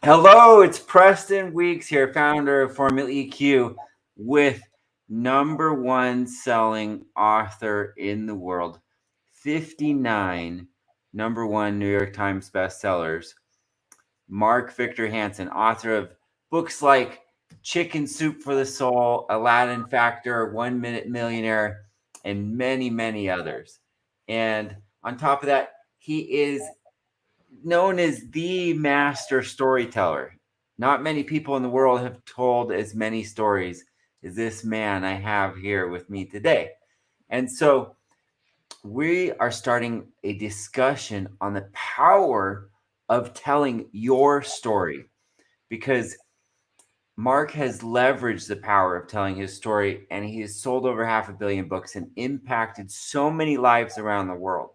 Hello, it's Preston Weeks here, founder of Formula EQ, with number one selling author in the world, 59 number one New York Times bestsellers, Mark Victor Hansen, author of books like Chicken Soup for the Soul, Aladdin Factor, 1 Minute Millionaire, and many, many others. And on top of that, he is known as the master storyteller. Not many people in the world have told as many stories as this man I have here with me today. And so we are starting a discussion on the power of telling your story, because Mark has leveraged the power of telling his story, and he has sold over 500 million books and impacted so many lives around the world.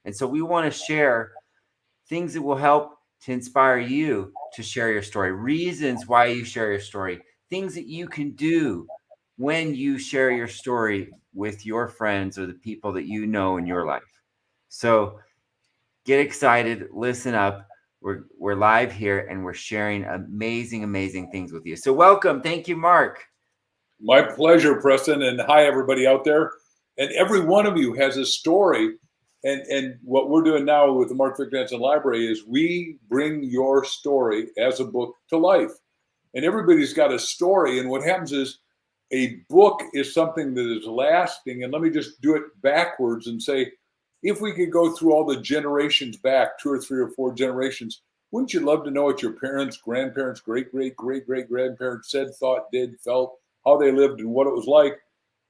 And so we want to share things that will help to inspire you to share your story, reasons why you share your story, things that you can do when you share your story with your friends or the people that you know in your life. So get excited, listen up. We're live here and we're sharing amazing, amazing things with you. So welcome. Thank you, Mark. My pleasure, Preston, and hi, everybody out there. And every one of you has a story. And what we're doing now with the Mark Victor Hansen Library is we bring your story as a book to life. And everybody's got a story. And what happens is a book is something that is lasting. And let me just do it backwards and say, if we could go through all the generations back, 2 or 3 or 4 generations, wouldn't you love to know what your parents, grandparents, great-great-great-great-grandparents said, thought, did, felt, how they lived, and what it was like?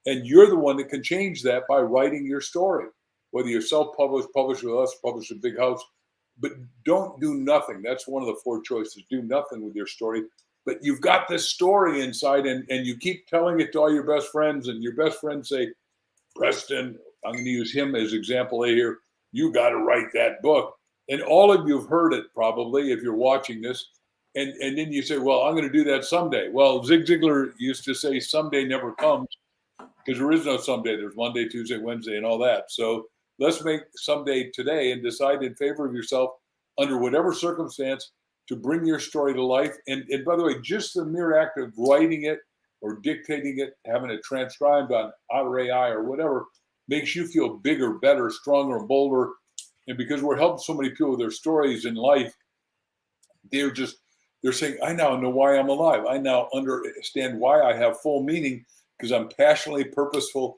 And you're the one that can change that by writing your story, whether you're self-published, published with us, published a big house. But don't do nothing. That's one of the 4 choices. Do nothing with your story. But you've got this story inside, and you keep telling it to all your best friends, and your best friends say, Preston, I'm going to use him as example A here. You got to write that book. And all of you have heard it probably if you're watching this. And then you say, well, I'm going to do that someday. Well, Zig Ziglar used to say someday never comes, because there is no someday. There's Monday, Tuesday, Wednesday, and all that. So let's make someday today and decide in favor of yourself under whatever circumstance to bring your story to life. And by the way, just the mere act of writing it or dictating it, having it transcribed on Otter AI or whatever, makes you feel bigger, better, stronger, bolder. And because we're helping so many people with their stories in life, they're saying, I now know why I'm alive. I now understand why I have full meaning, because I'm passionately purposeful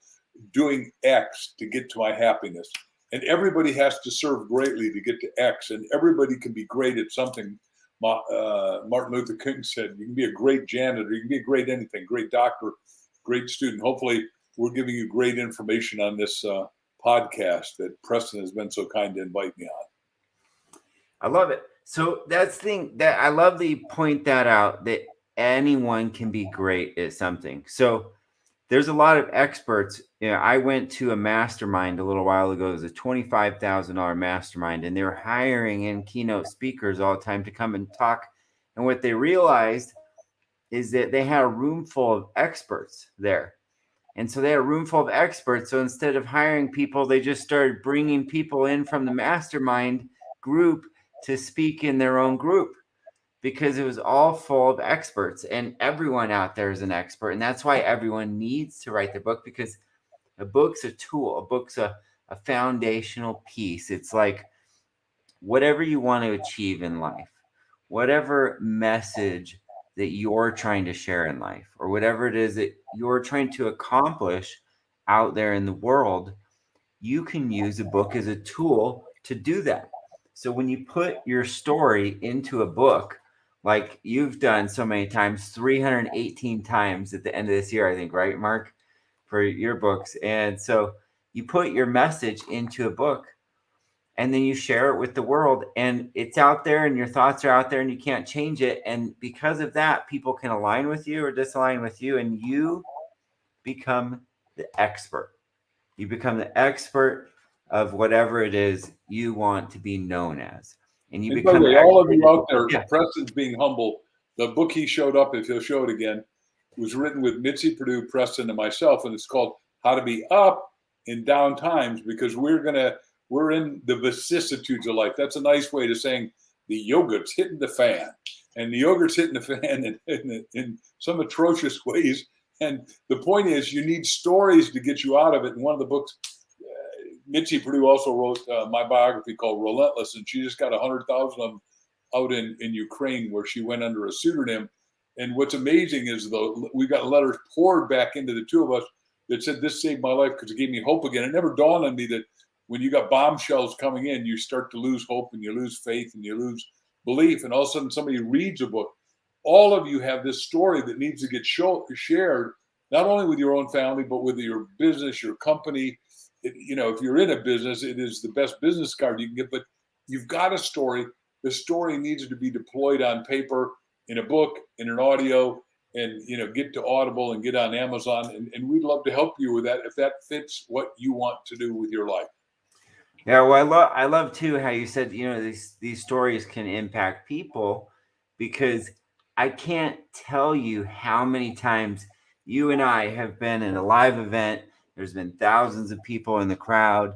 doing X to get to my happiness. And everybody has to serve greatly to get to X, and everybody can be great at something. Martin Luther King said, you can be a great janitor, you can be a great anything, great doctor, great student. Hopefully we're giving you great information on this podcast that Preston has been so kind to invite me on. I love it. So that's the thing that I love that you point that out, that anyone can be great at something. So there's a lot of experts. I went to a mastermind a little while ago. It was a $25,000 mastermind, and they were hiring in keynote speakers all the time to come and talk. And what they realized is that they had a room full of experts there. And so they had a room full of experts. So instead of hiring people, they just started bringing people in from the mastermind group to speak in their own group, because it was all full of experts, and everyone out there is an expert. And that's why everyone needs to write their book, because a book's a tool. A book's a foundational piece. It's like whatever you want to achieve in life, whatever message that you're trying to share in life, or whatever it is that you're trying to accomplish out there in the world, you can use a book as a tool to do that. So when you put your story into a book, like you've done so many times, 318 times at the end of this year, I think, right, Mark, for your books. And so you put your message into a book, and then you share it with the world, and it's out there, and your thoughts are out there, and you can't change it. And because of that, people can align with you or disalign with you, and you become the expert. You become the expert of whatever it is you want to be known as. And you By the become way, all of you out there, yeah. Preston's being humble. The book he showed up, if he'll show it again, was written with Mitzi Perdue, Preston, and myself, and it's called How to Be Up in Down Times, because we're in the vicissitudes of life. That's a nice way to saying the yogurt's hitting the fan. and the yogurt's hitting the fan in some atrocious ways. And the point is, you need stories to get you out of it. And one of the books, Mitzi Perdue also wrote my biography called Relentless, and she just got 100,000 of them out in Ukraine, where she went under a pseudonym. And what's amazing is, though, we got letters poured back into the two of us that said, this saved my life because it gave me hope again. It never dawned on me that when you got bombshells coming in, you start to lose hope and you lose faith and you lose belief. And all of a sudden somebody reads a book. All of you have this story that needs to get shared, not only with your own family, but with your business, your company. You know, if you're in a business, it is the best business card you can get, but you've got a story. The story needs to be deployed on paper, in a book, in an audio, and, you know, get to Audible and get on Amazon. And we'd love to help you with that if that fits what you want to do with your life. Yeah, well, I love too how you said, you know, these stories can impact people, because I can't tell you how many times you and I have been in a live event. There's been thousands of people in the crowd,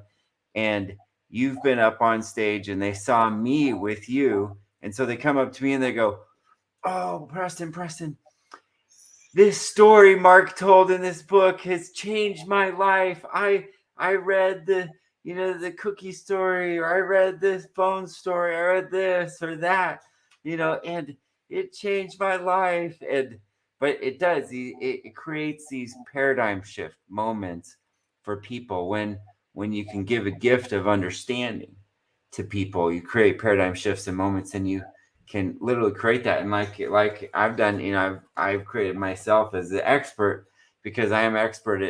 and you've been up on stage and they saw me with you. And so they come up to me and they go, "Oh, Preston, this story Mark told in this book has changed my life. I read the, you know, the cookie story, or I read this phone story, I read this or that, you know, and it changed my life." And but it does, it creates these paradigm shift moments for people when you can give a gift of understanding to people. You create paradigm shifts and moments, and you can literally create that. And like I've done, you know, I've created myself as the expert, because I am expert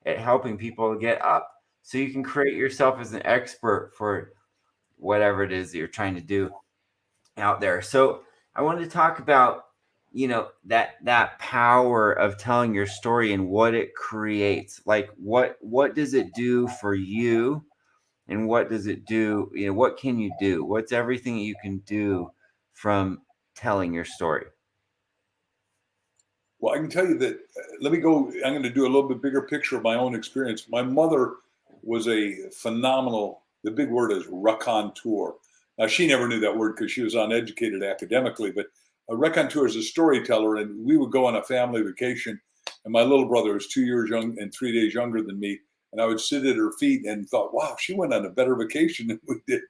at helping people get up. So you can create yourself as an expert for whatever it is that you're trying to do out there. So I wanted to talk about, you know, that power of telling your story and what it creates. Like what does it do for you, and what does it do, you know, what can you do? What's everything you can do from telling your story? Well, I can tell you that, let me go, I'm going to do a little bit bigger picture of my own experience. My mother was a phenomenal, the big word is raconteur. Now, she never knew that word because she was uneducated academically, but a raconteur is a storyteller. And we would go on a family vacation, and my little brother was 2 years young and 3 days younger than me. And I would sit at her feet and thought, wow, she went on a better vacation than we did,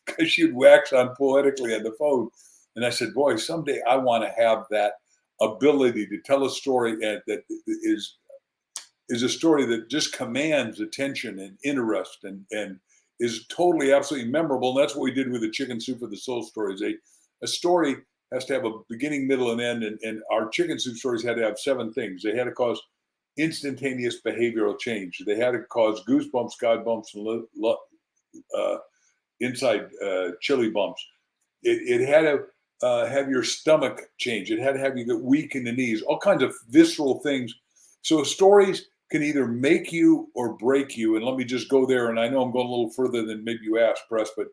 because she would wax on poetically on the phone. And I said, boy, someday I want to have that ability to tell a story that is a story that just commands attention and interest, and is totally absolutely memorable. And that's what we did with the Chicken Soup for the Soul stories. A story has to have a beginning, middle, and end, and our Chicken Soup stories had to have 7 things. They had to cause instantaneous behavioral change. They had to cause goosebumps, God bumps, and inside chili bumps. It had to have your stomach change. It had to have you get weak in the knees, all kinds of visceral things. So stories can either make you or break you. And let me just go there. And I know I'm going a little further than maybe you asked, Press, but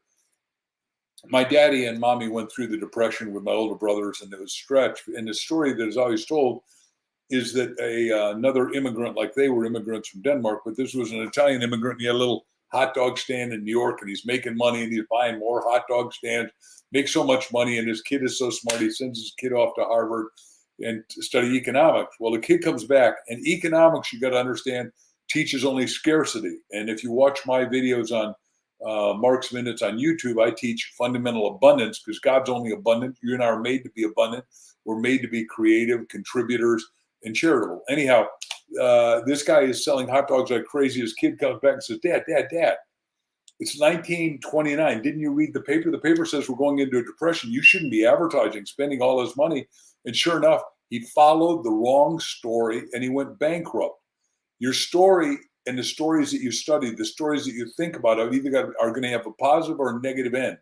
my daddy and mommy went through the Depression with my older brothers, and it was stretched. And the story that is always told is that another immigrant, like they were immigrants from Denmark, but this was an Italian immigrant. He had a little hot dog stand in New York, and he's making money, and he's buying more hot dog stands, makes so much money, and his kid is so smart, he sends his kid off to Harvard and study economics. Well, the kid comes back, and economics, you got to understand, teaches only scarcity. And if you watch my videos on Mark's Minutes on YouTube, I teach fundamental abundance, because God's only abundant. You and I are made to be abundant. We're made to be creative, contributors, and charitable. Anyhow, this guy is selling hot dogs like crazy. His kid comes back and says, Dad, it's 1929. Didn't you read the paper? The paper says we're going into a depression. You shouldn't be advertising, spending all this money. And sure enough, he followed the wrong story and he went bankrupt. Your story and the stories that you study, the stories that you think about are going to have a positive or a negative end.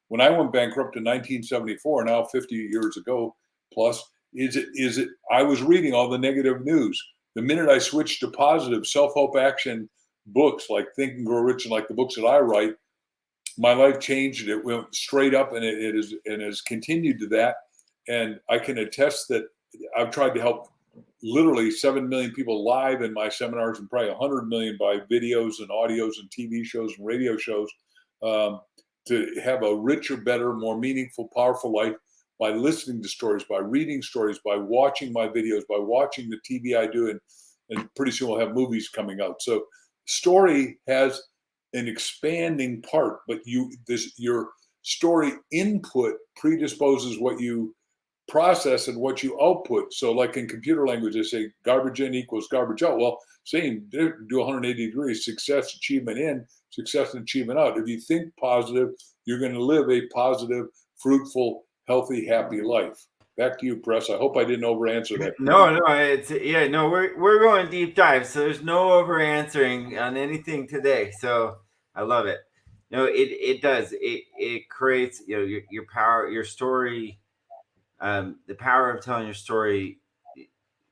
When I went bankrupt in 1974, now 50 years ago plus, I was reading all the negative news. The minute I switched to positive self-help action books like Think and Grow Rich, and like the books that I write, my life changed. It went straight up, and it has continued to that. And I can attest that I've tried to help literally 7 million people live in my seminars, and probably 100 million by videos and audios and TV shows and radio shows, to have a richer, better, more meaningful, powerful life by listening to stories, by reading stories, by watching my videos, by watching the TV I do, and pretty soon we'll have movies coming out. So story has an expanding part, but your story input predisposes what you process and what you output. So like in computer language, they say garbage in equals garbage out. Well, same, do 180 degrees, success, achievement in, success and achievement out. If you think positive, you're going to live a positive, fruitful, healthy, happy life. Back to you, Press. I hope I didn't over answer that. No, we're going deep dive, so there's no over answering on anything today. So I love it. No, it does. It creates, your power, your story, the power of telling your story.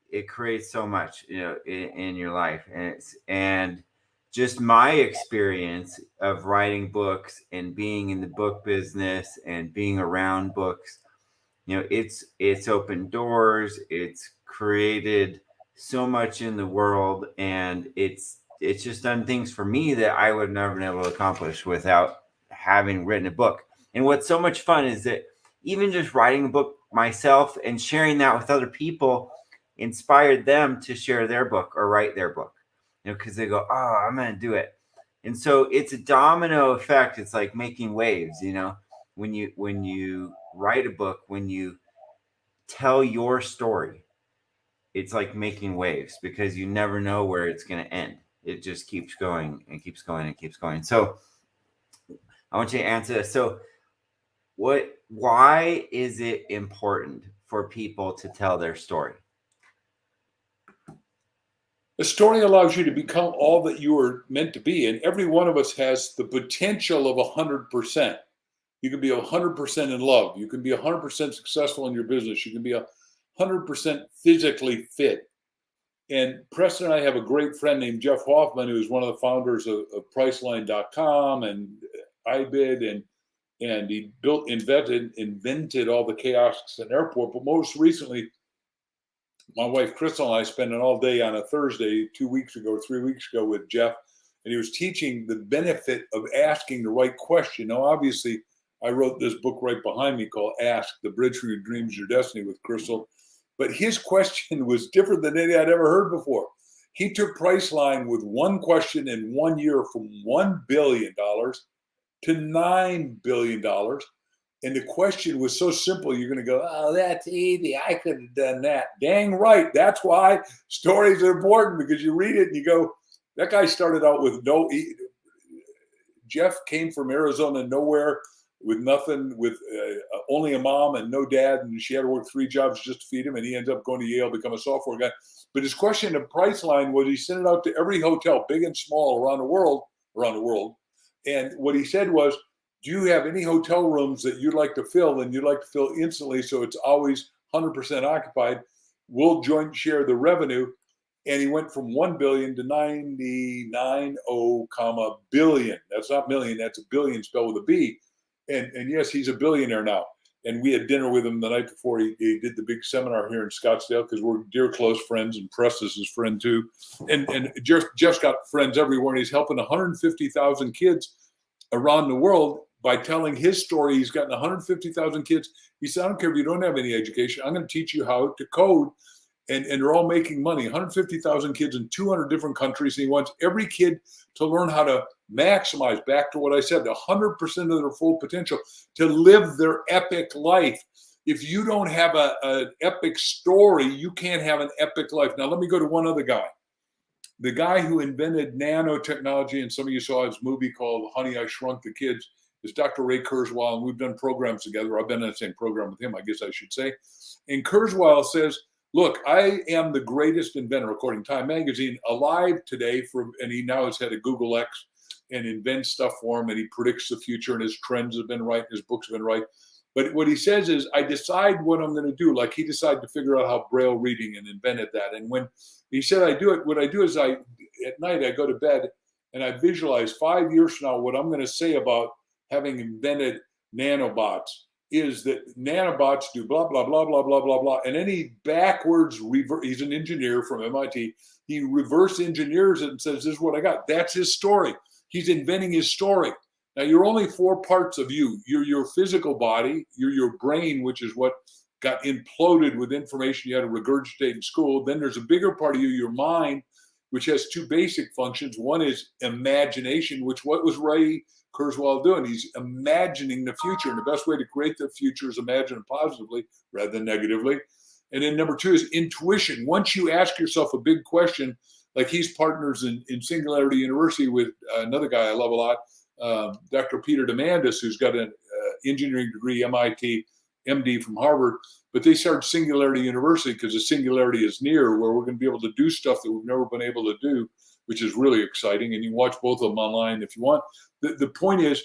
It creates so much, in your life, and just my experience of writing books and being in the book business and being around books. It's opened doors, it's created so much in the world, and it's just done things for me that I would never been able to accomplish without having written a book. And what's so much fun is that even just writing a book myself and sharing that with other people inspired them to share their book or write their book, because they go, oh, I'm going to do it. And so it's a domino effect. It's like making waves, when you write a book, when you tell your story, it's like making waves, because you never know where it's going to end. It just keeps going and keeps going and keeps going. So I want you to answer this. So why is it important for people to tell their story? The story allows you to become all that you are meant to be. And every one of us has the potential of 100%. You can be 100% in love. You can be 100% successful in your business. You can be 100% physically fit. And Preston and I have a great friend named Jeff Hoffman, who's one of the founders of Priceline.com and iBid, and he invented all the kiosks in airport. But most recently, my wife Crystal and I spent an all day on a Thursday 3 weeks ago with Jeff, and he was teaching the benefit of asking the right question. Now, obviously, I wrote this book right behind me called Ask, The Bridge from Your Dreams, Your Destiny with Crystal. But his question was different than any I'd ever heard before. He took Priceline with one question in 1 year from $1 billion to $9 billion. And the question was so simple, you're going to go, oh, that's easy. I could have done that. Dang right. That's why stories are important, because you read it and you go, that guy started out with Jeff came from Arizona, nowhere, with nothing, with only a mom and no dad, and she had to work 3 jobs just to feed him, and he ended up going to Yale, become a software guy. But his question to Priceline was, he sent it out to every hotel, big and small, around the world. And what he said was, do you have any hotel rooms that you'd like to fill, and you'd like to fill instantly so it's always 100% occupied? We'll joint share the revenue. And he went from 1 billion to 99 billion. That's not million, that's a billion spelled with a B. And yes, he's a billionaire now. And we had dinner with him the night before he did the big seminar here in Scottsdale, because we're dear close friends, and Preston's his friend too. And Jeff's got friends everywhere, and he's helping 150,000 kids around the world by telling his story. He's gotten 150,000 kids. He said, I don't care if you don't have any education, I'm going to teach you how to code. And they're all making money. 150,000 kids in 200 different countries. And he wants every kid to learn how to maximize, back to what I said, 100% of their full potential, to live their epic life. If you don't have an epic story, you can't have an epic life. Now, let me go to one other guy. The guy who invented nanotechnology, and some of you saw his movie called Honey, I Shrunk the Kids, is Dr. Ray Kurzweil, and we've done programs together. I've been in the same program with him, I guess I should say. And Kurzweil says, look, I am the greatest inventor, according to Time Magazine, alive today. And he now has had a Google X and invents stuff for him, and he predicts the future, and his trends have been right, and his books have been right. But what he says is, I decide what I'm going to do. Like he decided to figure out how Braille reading, and invented that. And when he said I do it, what I do is at night I go to bed and I visualize 5 years from now what I'm going to say about having invented nanobots. Is that nanobots do blah, blah, blah, blah, blah, blah, blah. And then he backwards, he's an engineer from MIT. He reverse engineers it and says, this is what I got. That's his story. He's inventing his story. Now, you're only 4 parts of you. You're your physical body, you're your brain, which is what got imploded with information you had to regurgitate in school. Then there's a bigger part of you, your mind, which has 2 basic functions. One is imagination, which what was Ray Kurzweil doing? He's imagining the future. And the best way to create the future is imagine it positively rather than negatively. And then number 2 is intuition. Once you ask yourself a big question, like he's partners in Singularity University with another guy I love a lot, Dr. Peter Demandis, who's got an engineering degree, MIT, MD from Harvard, but they started Singularity University because the singularity is near, where we're going to be able to do stuff that we've never been able to do, which is really exciting. And you can watch both of them online if you want. The point is,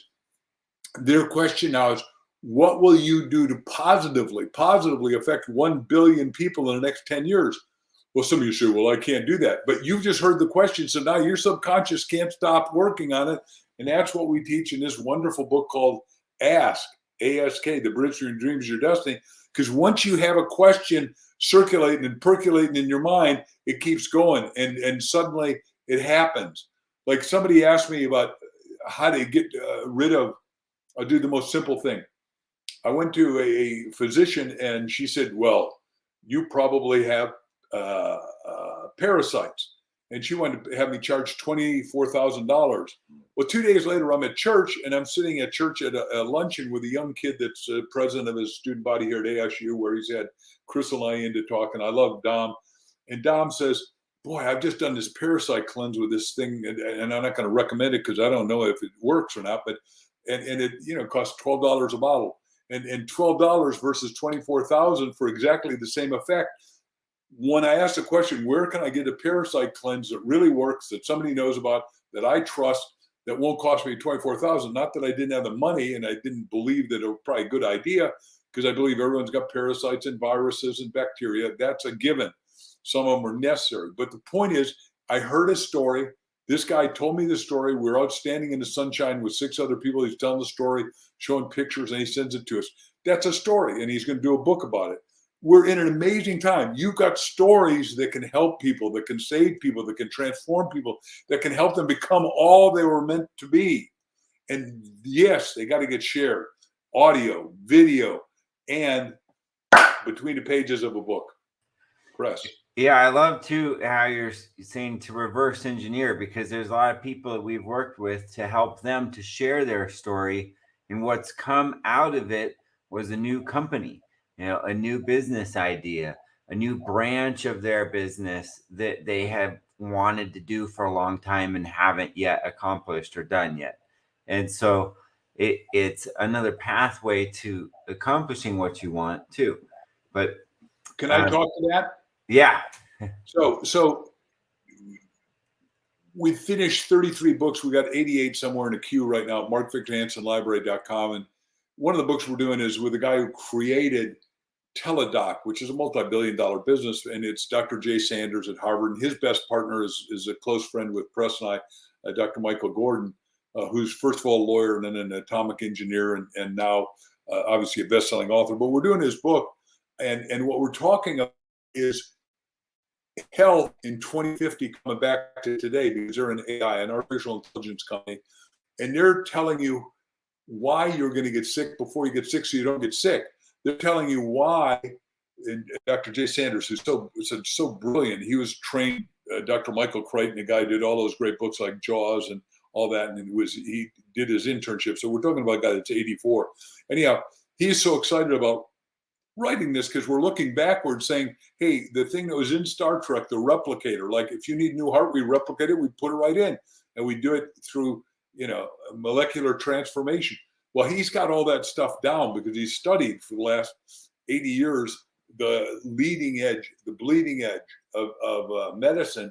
their question now is, what will you do to positively affect 1 billion people in the next 10 years? Well, some of you say, well, I can't do that. But you've just heard the question, so now your subconscious can't stop working on it. And that's what we teach in this wonderful book called Ask, A-S-K, The Bridge Between Your Dreams and Your Destiny. Because once you have a question circulating and percolating in your mind, it keeps going. And suddenly it happens. Like somebody asked me about how to get rid of, I'll do the most simple thing. I went to a physician and she said, well, you probably have parasites. And she wanted to have me charge $24,000. Well, 2 days later, I'm at church, and I'm sitting at church at a luncheon with a young kid that's president of his student body here at ASU, where he's had Chris and I in to talk, and I love Dom. And Dom says, boy, I've just done this parasite cleanse with this thing, and I'm not going to recommend it because I don't know if it works or not, but and it costs $12 a bottle. And $12 versus $24,000 for exactly the same effect. When I asked the question, where can I get a parasite cleanse that really works, that somebody knows about, that I trust, that won't cost me $24,000? Not that I didn't have the money and I didn't believe that it was probably a good idea, because I believe everyone's got parasites and viruses and bacteria. That's a given. Some of them are necessary. But the point is, I heard a story. This guy told me the story. We're out standing in the sunshine with 6 other people. He's telling the story, showing pictures, and he sends it to us. That's a story, and he's going to do a book about it. We're in an amazing time. You've got stories that can help people, that can save people, that can transform people, that can help them become all they were meant to be. And yes, they got to get shared. Audio, video, and between the pages of a book. Press. Yeah, I love too how you're saying to reverse engineer, because there's a lot of people that we've worked with to help them to share their story. And what's come out of it was a new company, a new business idea, a new branch of their business that they have wanted to do for a long time and haven't yet accomplished or done yet. And so it's another pathway to accomplishing what you want too. But can I talk to that? Yeah. So we finished 33 books. We got 88 somewhere in a queue right now at markvictorhansenlibrary.com. And one of the books we're doing is with a guy who created Teladoc, which is a multi-billion-dollar business, and it's Dr. Jay Sanders at Harvard. And his best partner is a close friend with Preston, Dr. Michael Gordon, who's first of all a lawyer and then an atomic engineer, and now obviously a best-selling author. But we're doing his book, and what we're talking about is health in 2050 coming back to today, because they're an AI, an artificial intelligence company, and they're telling you why you're going to get sick before you get sick so you don't get sick. They're telling you why. And Dr. Jay Sanders, who's so brilliant, he was trained, Dr. Michael Crichton, the guy who did all those great books like Jaws and all that, and he did his internship. So we're talking about a guy that's 84. Anyhow, he's so excited about writing this because we're looking backwards saying, hey, the thing that was in Star Trek, the replicator, like if you need a new heart, we replicate it, we put it right in, and we do it through, molecular transformation. Well, he's got all that stuff down because he's studied for the last 80 years the leading edge, the bleeding edge of medicine.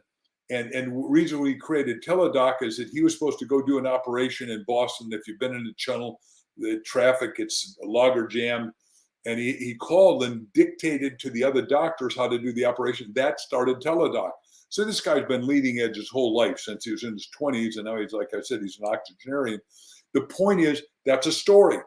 And the reason we created Teladoc is that he was supposed to go do an operation in Boston. If you've been in the tunnel, the traffic, it's logger jammed. And he called and dictated to the other doctors how to do the operation. That started Teladoc. So this guy's been leading edge his whole life since he was in his 20s. And now he's, like I said, he's an octogenarian. The point is, that's a story.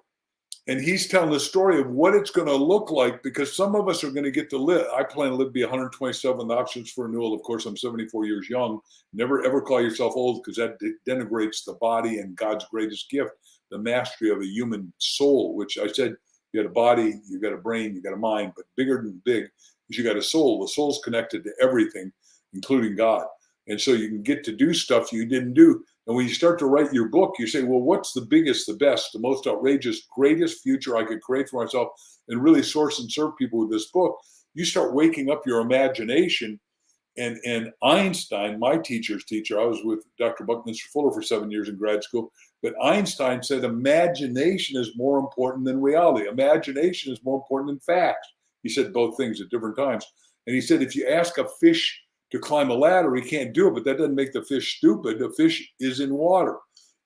And he's telling the story of what it's going to look like, because some of us are going to get to live. I plan to live to be 127. The options for renewal. Of course, I'm 74 years young. Never, ever call yourself old, because that denigrates the body and God's greatest gift, the mastery of a human soul, which I said, you got a body, you got a brain, you got a mind, but bigger than big is you got a soul. The soul's connected to everything, including God. And so you can get to do stuff you didn't do. And when you start to write your book, you say, well, what's the biggest, the best, the most outrageous, greatest future I could create for myself and really source and serve people with this book? You start waking up your imagination. And Einstein, my teacher's teacher, I was with Dr. Buckminster Fuller for 7 years in grad school, but Einstein said imagination is more important than reality. Imagination is more important than facts. He said both things at different times. And he said, if you ask a fish to climb a ladder, he can't do it, but that doesn't make the fish stupid. The fish is in water.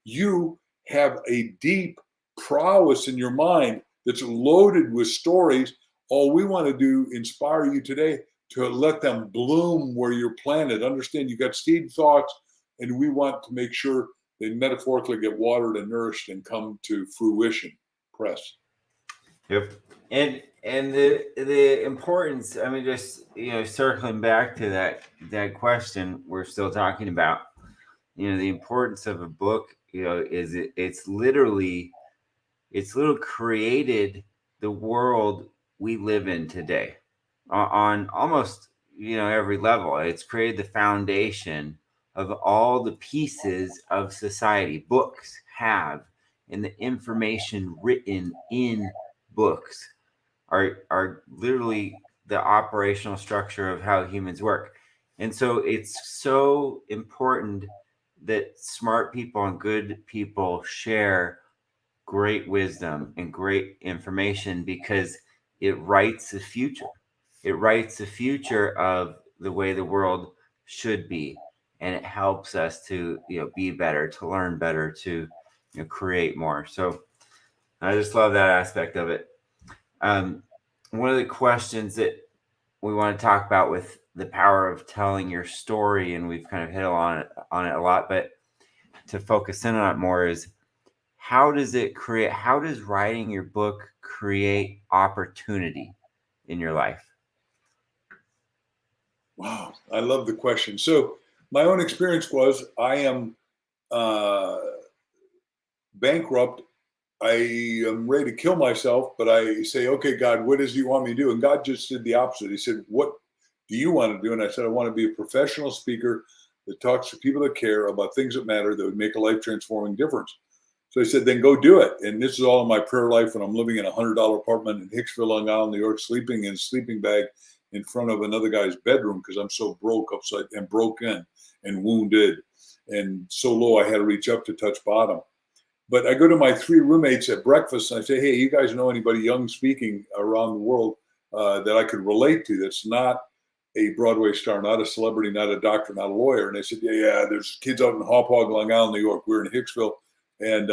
You have a deep prowess in your mind that's loaded with stories. All we want to do, inspire you today to let them bloom where you're planted. Understand you got seed thoughts, and we want to make sure they metaphorically get watered and nourished and come to fruition. Press. Yep. And the importance, I mean, just, circling back to that question we're still talking about, the importance of a book, is it's literally created the world we live in today on almost, every level. It's created the foundation of all the pieces of society books have, and the information written in books are literally the operational structure of how humans work. And so it's so important that smart people and good people share great wisdom and great information, because it writes the future. It writes the future of the way the world should be, and it helps us to be better, to learn better, to create more. So I just love that aspect of it. One of the questions that we want to talk about with the power of telling your story, and we've kind of hit on it a lot, but to focus in on it more, is how does writing your book create opportunity in your life? Wow, I love the question. So my own experience was I am bankrupt. I am ready to kill myself, but I say, okay, God, what does you want me to do? And God just did the opposite. He said, what do you want to do? And I said, I want to be a professional speaker that talks to people that care about things that matter, that would make a life transforming difference. So he said, then go do it. And this is all in my prayer life when I'm living in a $100 apartment in Hicksville, Long Island, New York, sleeping in a sleeping bag in front of another guy's bedroom because I'm so broken and wounded and so low I had to reach up to touch bottom. But I go to my 3 roommates at breakfast and I say, hey, you guys know anybody young speaking around the world that I could relate to that's not a Broadway star, not a celebrity, not a doctor, not a lawyer? And they said, yeah, there's kids out in Hauppauge, Long Island, New York. We're in Hicksville, and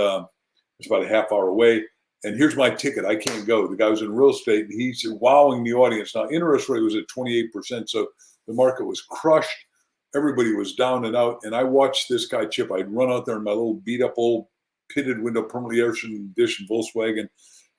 it's about a half hour away. And here's my ticket. I can't go. The guy was in real estate, and he's wowing the audience. Now, interest rate was at 28%, so the market was crushed. Everybody was down and out. And I watched this guy, Chip. I'd run out there in my little beat-up old pitted window, permanently air-conditioned Volkswagen.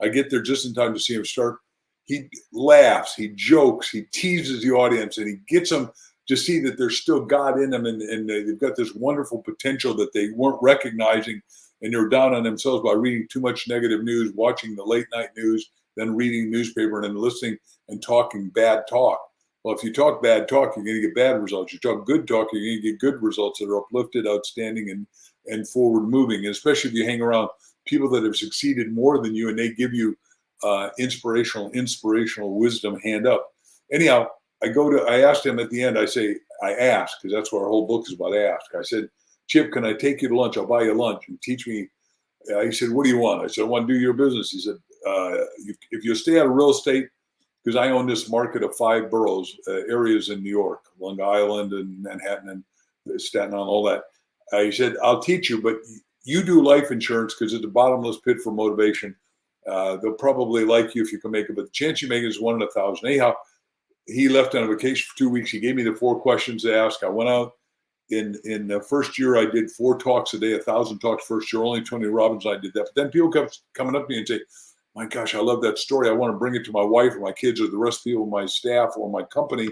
I get there just in time to see him start. He laughs, he jokes, he teases the audience, and he gets them to see that there's still God in them, and they've got this wonderful potential that they weren't recognizing, and they're down on themselves by reading too much negative news, watching the late night news, then reading the newspaper, and then listening and talking bad talk. Well, if you talk bad talk, you're going to get bad results. You talk good talk, you're going to get good results that are uplifted, outstanding, and forward moving. And especially if you hang around people that have succeeded more than you, and they give you inspirational wisdom hand up. Anyhow, I asked him at the end, I asked, because that's what our whole book is about, ask. I said, Chip, can I take you to lunch? I'll buy you lunch and teach me. He said, what do you want? I said, I want to do your business. He said, if you stay out of real estate, because I own this market of 5 boroughs, areas in New York, Long Island and Manhattan and Staten Island, all that. He said, I'll teach you, but you do life insurance because it's a bottomless pit for motivation. They'll probably like you if you can make it, but the chance you make it is 1 in 1,000. Anyhow, he left on a vacation for 2 weeks. He gave me the 4 questions to ask. I went out in the first year. I did 4 talks a day, 1,000 talks first year. Only Tony Robbins and I did that. But then people kept coming up to me and say, my gosh, I love that story. I want to bring it to my wife or my kids or the rest of people, my staff or my company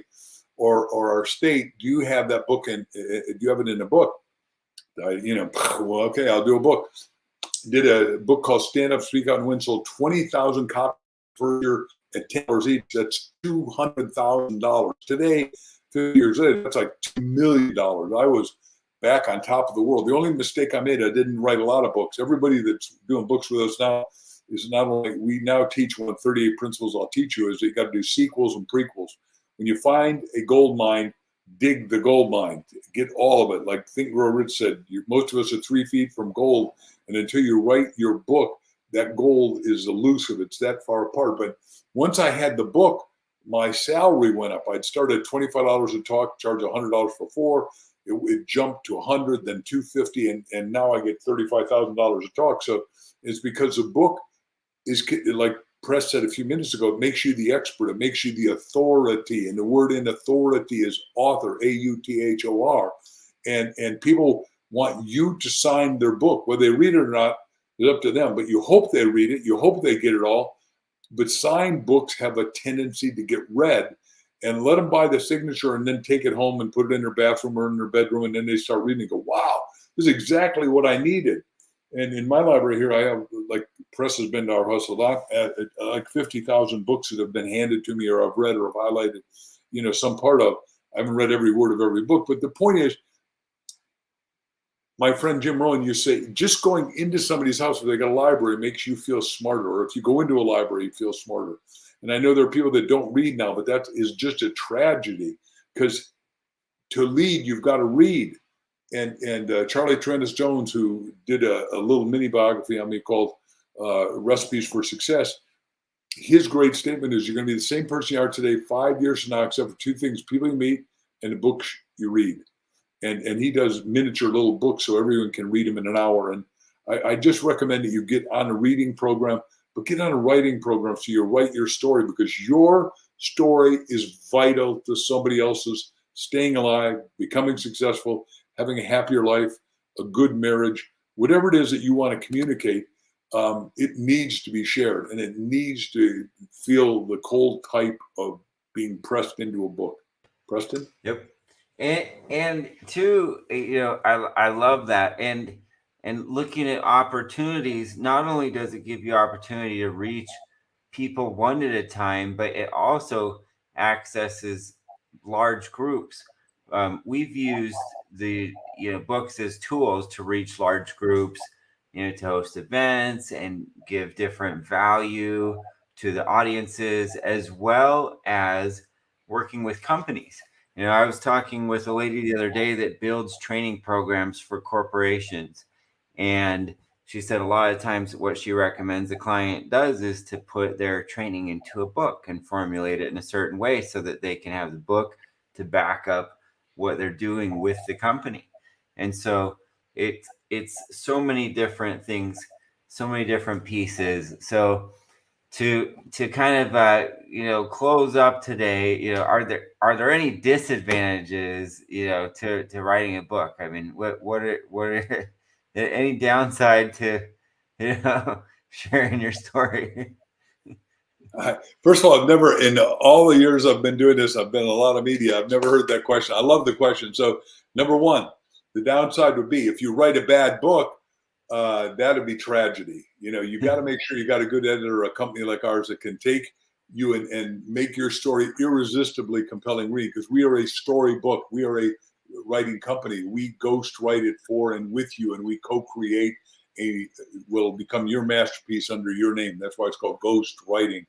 or our state. Do you have that book? And do you have it in a book? Well, okay, I'll do a book. did a book called Stand Up, Speak Out, and Win. Sold 20,000 copies per year at $10 each. That's $200,000. Today, 50 years later, that's like $2 million. I was back on top of the world. The only mistake I made, I didn't write a lot of books. Everybody that's doing books with us now is not only, we now teach one of 38 principles I'll teach you, is that you got to do sequels and prequels. When you find a gold mine, dig the gold mine, get all of it. Like Think Grow Rich said, most of us are 3 feet from gold. And until you write your book, that gold is elusive. It's that far apart. But once I had the book, my salary went up. I'd started at $25 a talk, charge $100 for 4. It jumped to 100, then 250, and now I get $35,000 a talk. So it's because the book is, like Press said a few minutes ago, it makes you the expert. It makes you the authority. And the word in authority is author, AUTHOR. And people want you to sign their book. Whether they read it or not, it's up to them. But you hope they read it. You hope they get it all. But signed books have a tendency to get read, and let them buy the signature and then take it home and put it in their bathroom or in their bedroom. And then they start reading and go, wow, this is exactly what I needed. And in my library here, I have, like Press has been to our house a lot, like 50,000 books that have been handed to me or I've read or have highlighted, some part of. I haven't read every word of every book. But the point is, my friend Jim Rohn, you say, just going into somebody's house where they got a library makes you feel smarter. Or if you go into a library, you feel smarter. And I know there are people that don't read now, but that is just a tragedy, because to lead, you've got to read. And Charlie Trendis Jones, who did a little mini biography on me called Recipes for Success, his great statement is, you're going to be the same person you are today 5 years from now, except for 2 things: people you meet and the books you read. And he does miniature little books so everyone can read them in an hour. And I just recommend that you get on a reading program, but get on a writing program so you write your story, because your story is vital to somebody else's staying alive, becoming successful, having a happier life, a good marriage, whatever it is that you want to communicate. It needs to be shared, and it needs to feel the cold type of being pressed into a book. Preston? Yep. And two, I love that. And looking at opportunities, not only does it give you opportunity to reach people one at a time, but it also accesses large groups. We've used the books as tools to reach large groups, to host events and give different value to the audiences, as well as working with companies. I was talking with a lady the other day that builds training programs for corporations. And she said a lot of times what she recommends a client does is to put their training into a book and formulate it in a certain way so that they can have the book to back up what they're doing with the company. And so it's so many different things, so many different pieces. So to kind of close up today, are there any disadvantages to writing a book? I mean, what are any downside to sharing your story? First of all, I've never, in all the years I've been doing this, I've been in a lot of media, I've never heard that question. I love the question. So number one, the downside would be if you write a bad book, that'd be tragedy. You got to make sure you got a good editor, a company like ours that can take you and make your story irresistibly compelling read, because we are a story book. We are a writing company. We ghost write it for and with you, and we co-create will become your masterpiece under your name. That's why it's called ghost writing.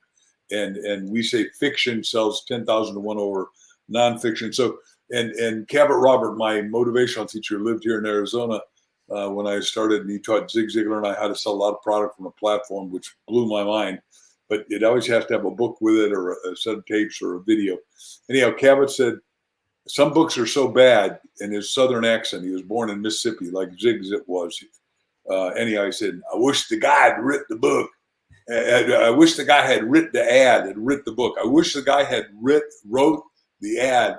And we say fiction sells 10,000 to 1 over nonfiction. So, and Cabot Robert, my motivational teacher, lived here in Arizona when I started, and he taught Zig Ziglar and I how to sell a lot of product from a platform, which blew my mind. But it always has to have a book with it, or a set of tapes, or a video. Anyhow, Cabot said, some books are so bad, in his Southern accent, he was born in Mississippi, like Zig's it was. Anyhow, he said, I wish the guy had written the book. I wish the guy had written the ad and written the book. I wish the guy had wrote the ad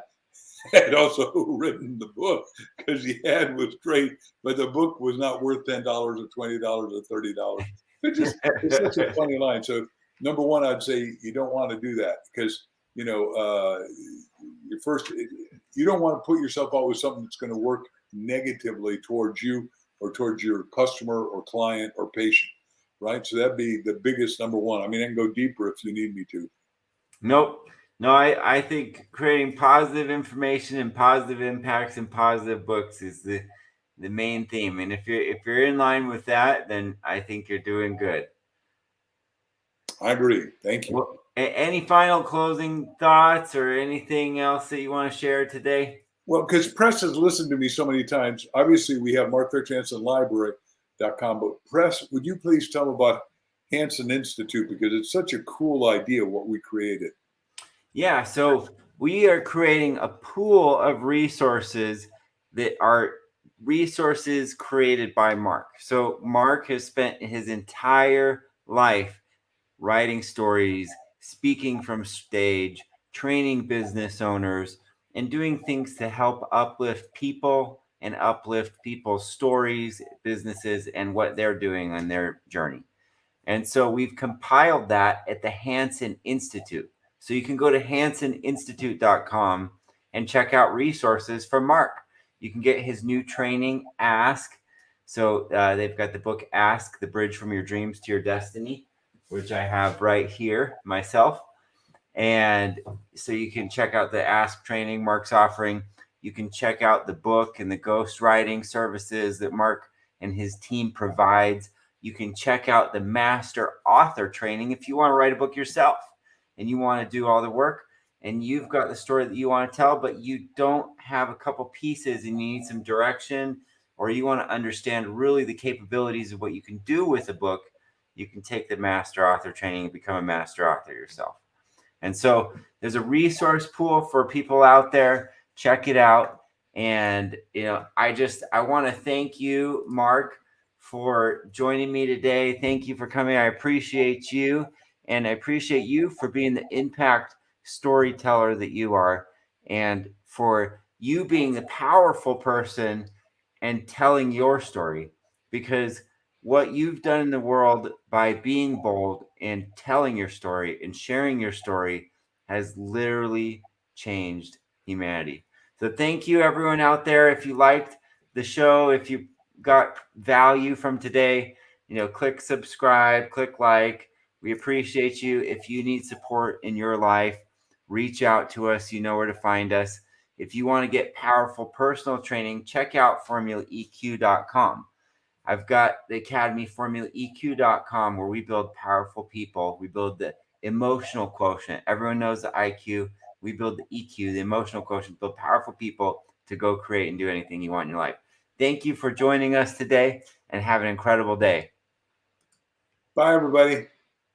had also written the book, because the ad was great, but the book was not worth $10 or $20 or $30. It's such a funny line. So number one, I'd say you don't want to do that, because you don't want to put yourself out with something that's going to work negatively towards you or towards your customer or client or patient, right? So that'd be the biggest number one. I mean, I can go deeper if you need me to. Nope. No, I think creating positive information and positive impacts and positive books is the main theme. And if you're in line with that, then I think you're doing good. I agree. Thank you. Well, any final closing thoughts or anything else that you want to share today? Well, because Press has listened to me so many times. Obviously, we have mark.hansenlibrary.com, but Press, would you please tell them about Hansen Institute, because it's such a cool idea what we created. Yeah, so we are creating a pool of resources that are resources created by Mark. So Mark has spent his entire life writing stories, speaking from stage, training business owners, and doing things to help uplift people and uplift people's stories, businesses, and what they're doing on their journey. And so we've compiled that at the Hansen Institute. So you can go to hanseninstitute.com and check out resources from Mark. You can get his new training, Ask. So they've got the book, Ask, The Bridge from Your Dreams to Your Destiny, which I have right here myself. And so you can check out the Ask training Mark's offering. You can check out the book and the ghostwriting services that Mark and his team provides. You can check out the master author training if you want to write a book yourself and you want to do all the work and you've got the story that you want to tell, but you don't have a couple pieces and you need some direction, or you want to understand really the capabilities of what you can do with a book. You can take the master author training and become a master author yourself. And so there's a resource pool for people out there. Check it out. And, I want to thank you, Mark, for joining me today. Thank you for coming. I appreciate you. And I appreciate you for being the impact storyteller that you are, and for you being the powerful person and telling your story, because what you've done in the world by being bold and telling your story and sharing your story has literally changed humanity. So thank you, everyone out there. If you liked the show, if you got value from today, click subscribe, click like. We appreciate you. If you need support in your life, reach out to us. You know where to find us. If you want to get powerful personal training, check out formulaeq.com. I've got the Academy, formulaeq.com, where we build powerful people. We build the emotional quotient. Everyone knows the IQ. We build the EQ, the emotional quotient, build powerful people to go create and do anything you want in your life. Thank you for joining us today, and have an incredible day. Bye, everybody.